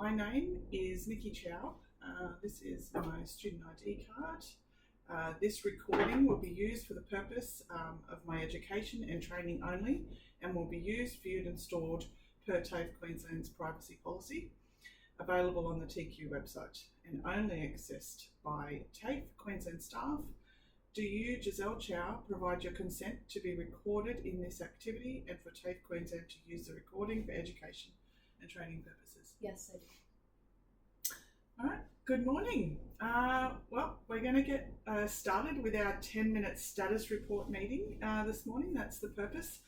My name is Nikki Chow. This is my student ID card. This recording will be used for the purpose of my education and training only, and will be used, viewed and stored per TAFE Queensland's privacy policy, available on the TQ website and only accessed by TAFE Queensland staff. Do you, Giselle Chow, provide your consent to be recorded in this activity and for TAFE Queensland to use the recording for education and training purposes? Yes, I do. All right, good morning. Well, we're going to get started with our 10-minute status report meeting this morning. That's the purpose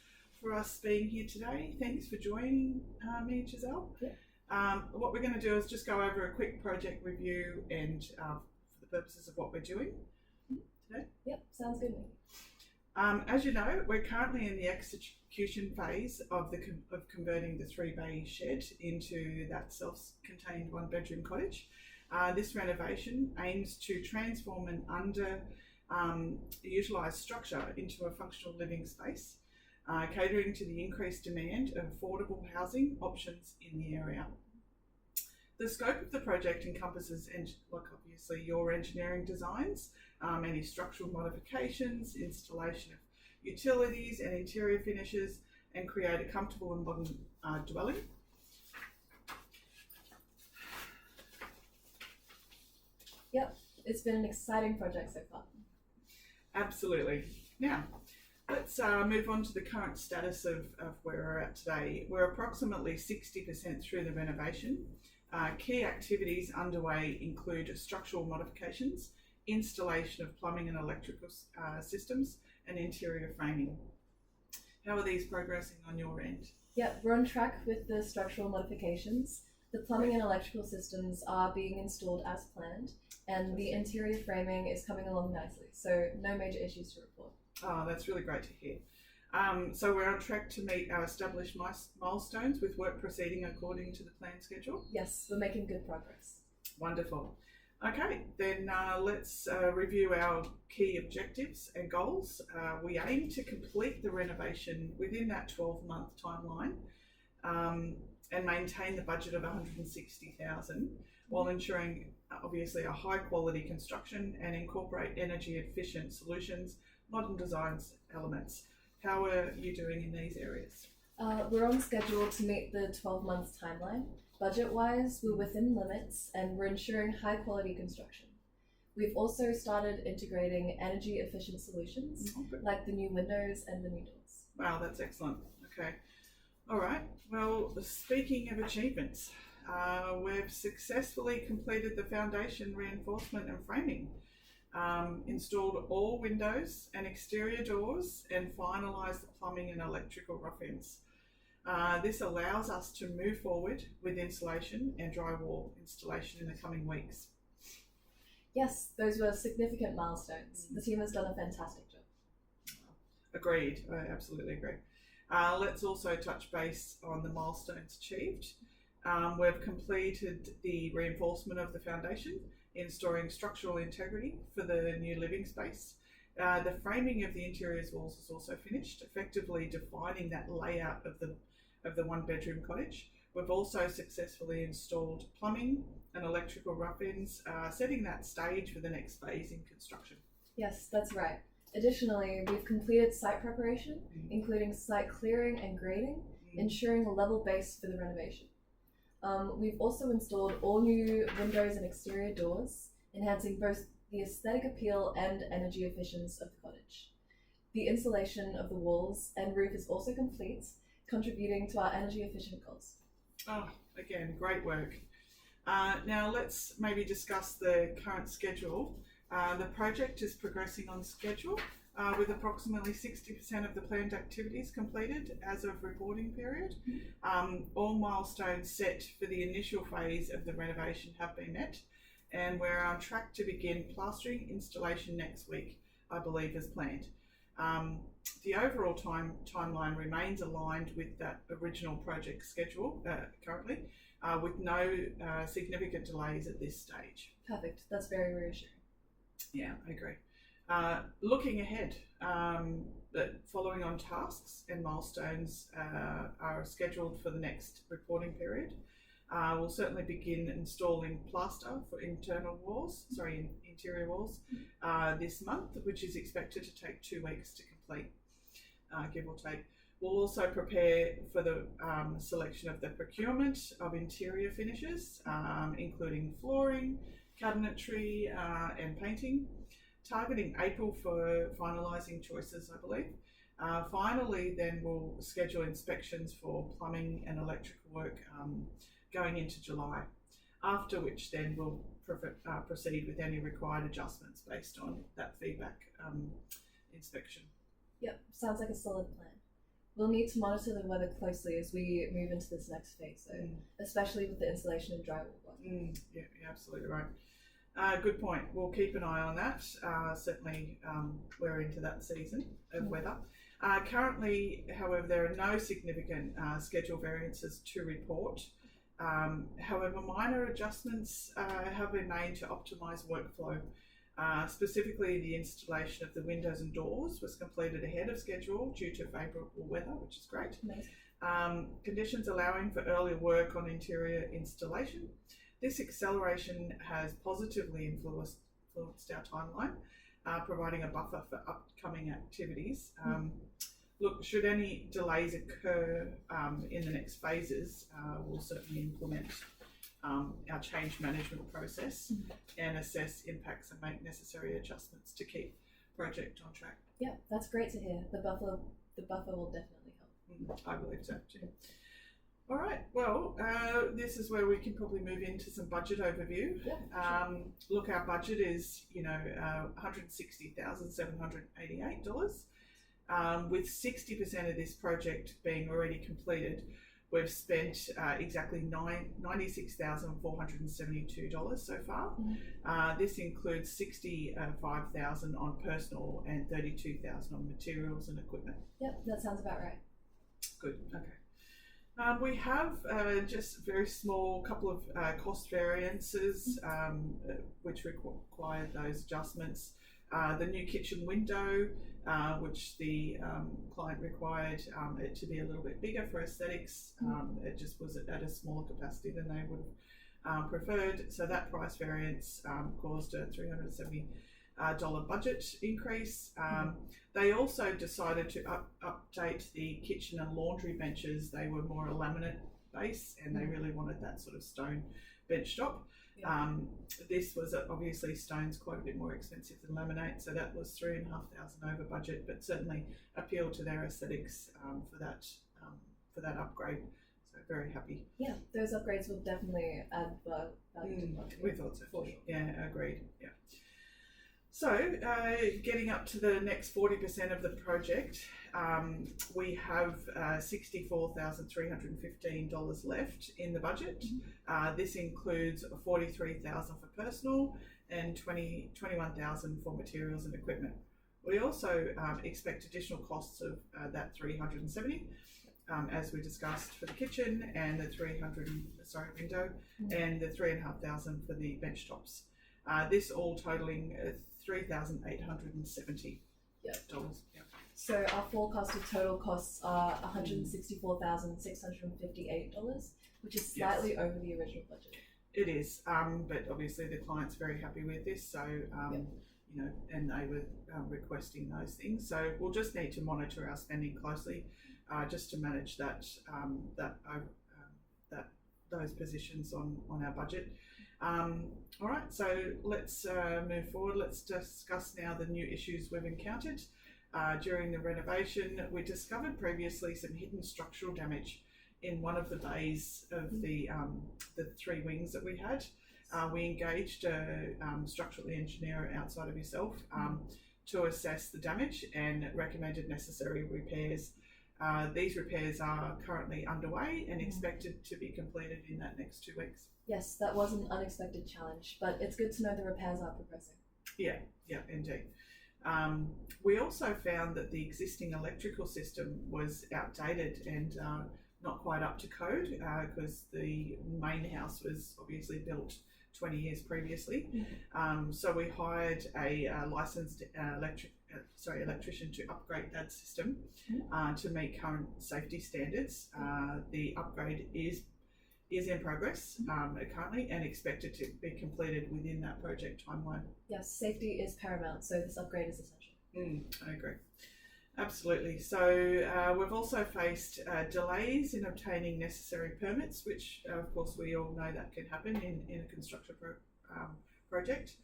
for us being here today. Thanks for joining me, Giselle. Yeah. What we're going to do is just go over a quick project review and for the purposes of what we're doing today. Yep, sounds good. As you know, we're currently in the execution phase of converting the 3-bay shed into that self-contained 1-bedroom cottage. This renovation aims to transform an underutilised structure into a functional living space, catering to the increased demand of affordable housing options in the area. The scope of the project encompasses, obviously, your engineering designs, any structural modifications, installation of utilities and interior finishes, and create a comfortable and modern dwelling. Yep, it's been an exciting project so far. Absolutely. Now, let's move on to the current status of where we're at today. We're approximately 60% through the renovation. Key activities underway include structural modifications, installation of plumbing and electrical systems, and interior framing. How are these progressing on your end? Yep, we're on track with the structural modifications. The plumbing and electrical systems are being installed as planned, and the interior framing is coming along nicely, so no major issues to report. Oh, that's really great to hear. So we're on track to meet our established milestones with work proceeding according to the planned schedule? Yes, we're making good progress. Wonderful. Okay, then let's review our key objectives and goals. We aim to complete the renovation within that 12-month timeline and maintain the budget of $160,000 while ensuring, obviously, a high-quality construction and incorporate energy-efficient solutions, modern designs elements. How are you doing in these areas? We're on schedule to meet the 12-month timeline. Budget-wise, we're within limits and we're ensuring high-quality construction. We've also started integrating energy-efficient solutions like the new windows and the new doors. Wow, that's excellent. Okay. All right. Well, speaking of achievements, we've successfully completed the foundation reinforcement and framing. Installed all windows and exterior doors and finalised the plumbing and electrical rough ends. This allows us to move forward with insulation and drywall installation in the coming weeks. Yes, those were significant milestones. The team has done a fantastic job. Agreed, I absolutely agree. Let's also touch base on the milestones achieved. We've completed the reinforcement of the foundation, ensuring structural integrity for the new living space. The framing of the interior walls is also finished, effectively defining that layout of the 1-bedroom cottage. We've also successfully installed plumbing and electrical rough ends, setting that stage for the next phase in construction. Yes, that's right. Additionally, we've completed site preparation, including site clearing and grading, ensuring a level base for the renovation. We've also installed all new windows and exterior doors, enhancing both the aesthetic appeal and energy efficiency of the cottage. The insulation of the walls and roof is also complete, contributing to our energy efficient goals. Oh, again, great work. Now let's maybe discuss the current schedule. The project is progressing on schedule with approximately 60% of the planned activities completed as of reporting period. All milestones set for the initial phase of the renovation have been met, and we're on track to begin plastering installation next week, I believe, as planned. The overall timeline remains aligned with that original project schedule currently, with no significant delays at this stage. Perfect, that's very reassuring. Yeah, I agree. Looking ahead, following on tasks and milestones are scheduled for the next reporting period. We'll certainly begin installing plaster for interior walls this month, which is expected to take 2 weeks to complete, give or take. We'll also prepare for the selection of the procurement of interior finishes, including flooring, cabinetry, and painting, targeting April for finalising choices, I believe. Finally, then we'll schedule inspections for plumbing and electrical work going into July, after which then we'll proceed with any required adjustments based on that feedback inspection. Yep, sounds like a solid plan. We'll need to monitor the weather closely as we move into this next phase, though, especially with the installation of drywall work. Yeah, you're absolutely right. Good point. We'll keep an eye on that. Certainly, we're into that season of weather. Currently, however, there are no significant schedule variances to report. However, minor adjustments have been made to optimise workflow. Specifically, the installation of the windows and doors was completed ahead of schedule due to favourable weather, which is great. Conditions allowing for earlier work on interior installation. This acceleration has positively influenced our timeline, providing a buffer for upcoming activities. Look, should any delays occur in the next phases, we'll certainly implement our change management process and assess impacts and make necessary adjustments to keep project on track. Yeah, that's great to hear. The buffer will definitely help. I believe so too. All right, well, this is where we can probably move into some budget overview. Yeah, Look, our budget is, $160,788. With 60% of this project being already completed, we've spent exactly $96,472 so far. This includes $65,000 on personal and $32,000 on materials and equipment. Yep, that sounds about right. Good, okay. We have just a very small couple of cost variances which required those adjustments. The new kitchen window, which the client required it to be a little bit bigger for aesthetics. It just was at a smaller capacity than they would have preferred. So that price variance caused a $370 budget increase. They also decided to update the kitchen and laundry benches. They were more a laminate base and they really wanted that sort of stone bench top. This was obviously stone's quite a bit more expensive than laminate, so that was $3,500 over budget, but certainly appealed to their aesthetics for that upgrade. So very happy. Yeah, those upgrades will definitely add value to the project. We thought so. For sure. Yeah, agreed. Yeah. So, getting up to the next 40% of the project, we have $64,315 left in the budget. This includes $43,000 for personal and $21,000 for materials and equipment. We also expect additional costs of that $370, as we discussed, for the kitchen and the window, and the $3,500 for the bench tops. This all totaling $3,870. Yep. Yeah. So our forecasted total costs are $164,658, which is slightly over the original budget. It is, but obviously the client's very happy with this, so and they were requesting those things. So we'll just need to monitor our spending closely, just to manage those positions on our budget. All right, so let's move forward. Let's discuss now the new issues we've encountered. During the renovation, we discovered previously some hidden structural damage in one of the bays of the 3 wings that we had. We engaged a structural engineer outside of yourself to assess the damage and recommended necessary repairs. These repairs are currently underway and expected to be completed in that next 2 weeks. Yes, that was an unexpected challenge, but it's good to know the repairs are progressing. Yeah, indeed. We also found that the existing electrical system was outdated and not quite up to code because the main house was obviously built 20 years previously. So we hired a licensed electrician to upgrade that system to meet current safety standards. The upgrade is is in progress currently and expected to be completed within that project timeline. Yes, safety is paramount, so this upgrade is essential. I agree. Absolutely. So we've also faced delays in obtaining necessary permits, which of course we all know that can happen in a construction project.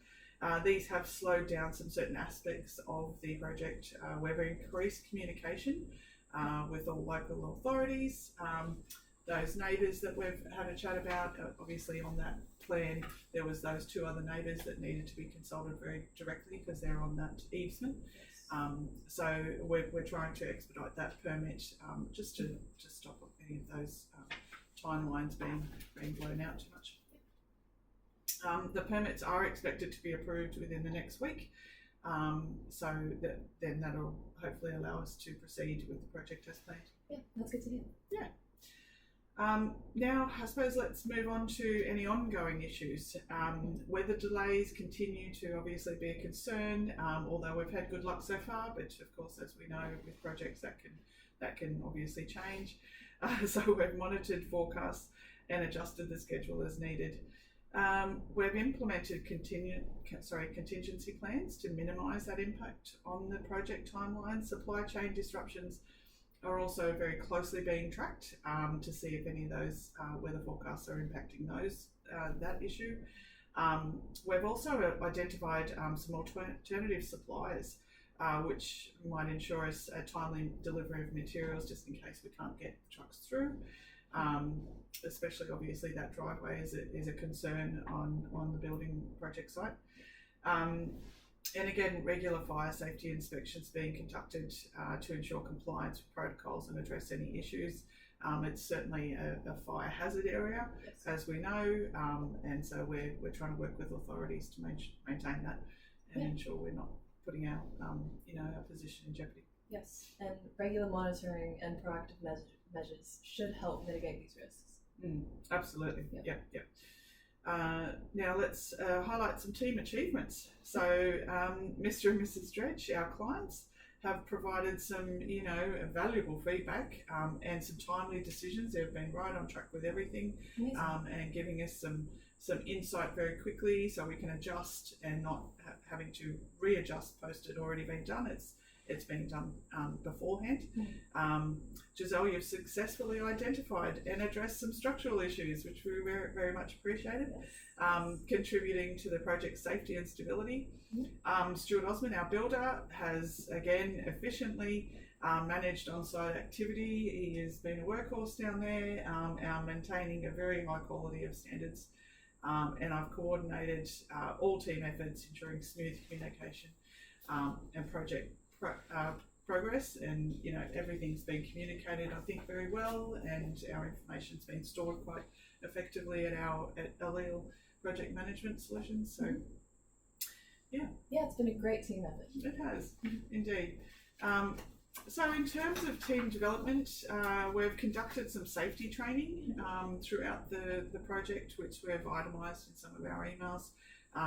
These have slowed down some certain aspects of the project. We've increased communication with all local authorities. Those neighbours that we've had a chat about, obviously on that plan there was those 2 other neighbours that needed to be consulted very directly because they're on that easement. So we're trying to expedite that permit just to stop any of those timelines being blown out too much. The permits are expected to be approved within the next week, so then that'll hopefully allow us to proceed with the project as planned. Yeah, that's good to hear. Yeah. Now, I suppose let's move on to any ongoing issues. Weather delays continue to obviously be a concern, although we've had good luck so far, but of course, as we know with projects that can obviously change. So we've monitored forecasts and adjusted the schedule as needed. We've implemented contingency plans to minimise that impact on the project timeline. Supply chain disruptions are also very closely being tracked to see if any of those weather forecasts are impacting that issue. We've also identified some alternative suppliers which might ensure us a timely delivery of materials just in case we can't get the trucks through. Especially obviously that driveway is a concern on the building project site. And again, regular fire safety inspections being conducted to ensure compliance with protocols and address any issues. It's certainly a fire hazard area, Yes. as we know, and so we're trying to work with authorities to maintain that and ensure we're not putting our our position in jeopardy. Yes, and regular monitoring and proactive measures should help mitigate these risks. Absolutely. Yep. Yep. Now let's highlight some team achievements. So Mr. and Mrs. Dredge, our clients, have provided some valuable feedback and some timely decisions. They've been right on track with everything and giving us some insight very quickly so we can adjust and not having to readjust post it already been done. It's been done beforehand. Giselle, you've successfully identified and addressed some structural issues, which we very, very much appreciated, contributing to the project's safety and stability. Stuart Osman, our builder, has again efficiently managed on-site activity. He has been a workhorse down there, maintaining a very high quality of standards. And I've coordinated all team efforts, ensuring smooth communication and project progress, and everything's been communicated, I think, very well, and our information's been stored quite effectively at Allele Project Management Solutions. So it's been a great team effort. it has indeed. So in terms of team development, we've conducted some safety training throughout the project, which we've itemised in some of our emails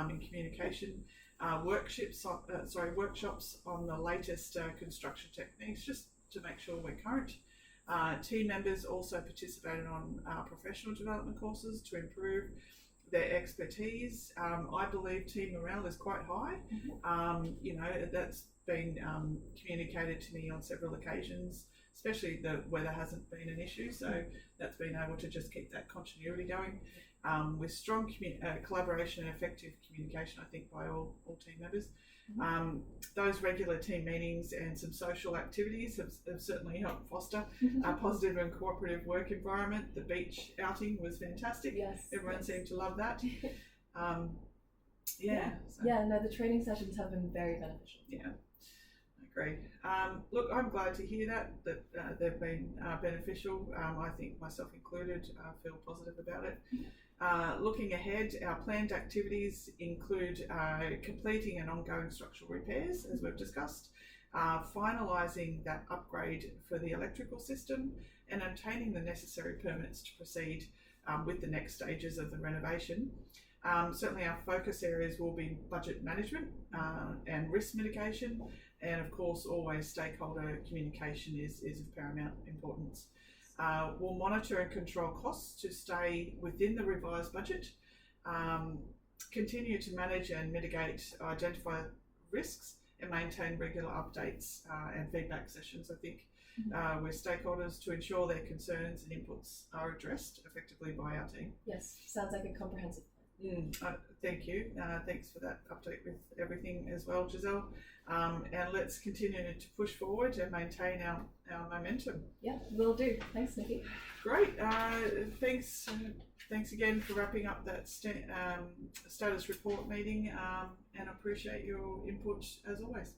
in communication. Workshops on the latest construction techniques, just to make sure we're current. Team members also participated on professional development courses to improve their expertise. I believe team morale is quite high. That's been communicated to me on several occasions, especially the weather hasn't been an issue, so that's been able to just keep that continuity going. With strong collaboration and effective communication, I think, by all team members. Those regular team meetings and some social activities have certainly helped foster a positive and cooperative work environment. The beach outing was fantastic. Yes. Everyone seemed to love that. The training sessions have been very beneficial. Yeah, I agree. Look, I'm glad to hear that they've been beneficial. I think myself included feel positive about it. Looking ahead, our planned activities include completing and ongoing structural repairs, as we've discussed, finalising that upgrade for the electrical system, and obtaining the necessary permits to proceed with the next stages of the renovation. Certainly our focus areas will be budget management and risk mitigation, and of course always stakeholder communication is of paramount importance. We'll monitor and control costs to stay within the revised budget, continue to manage and mitigate, identify risks, and maintain regular updates and feedback sessions, I think, with stakeholders to ensure their concerns and inputs are addressed effectively by our team. Yes, sounds like a comprehensive plan. Thank you. Thanks for that update with everything as well, Giselle. And let's continue to push forward and maintain our momentum. Yeah, will do. Thanks, Nikki. Great. Thanks again for wrapping up that status report meeting, and appreciate your input as always.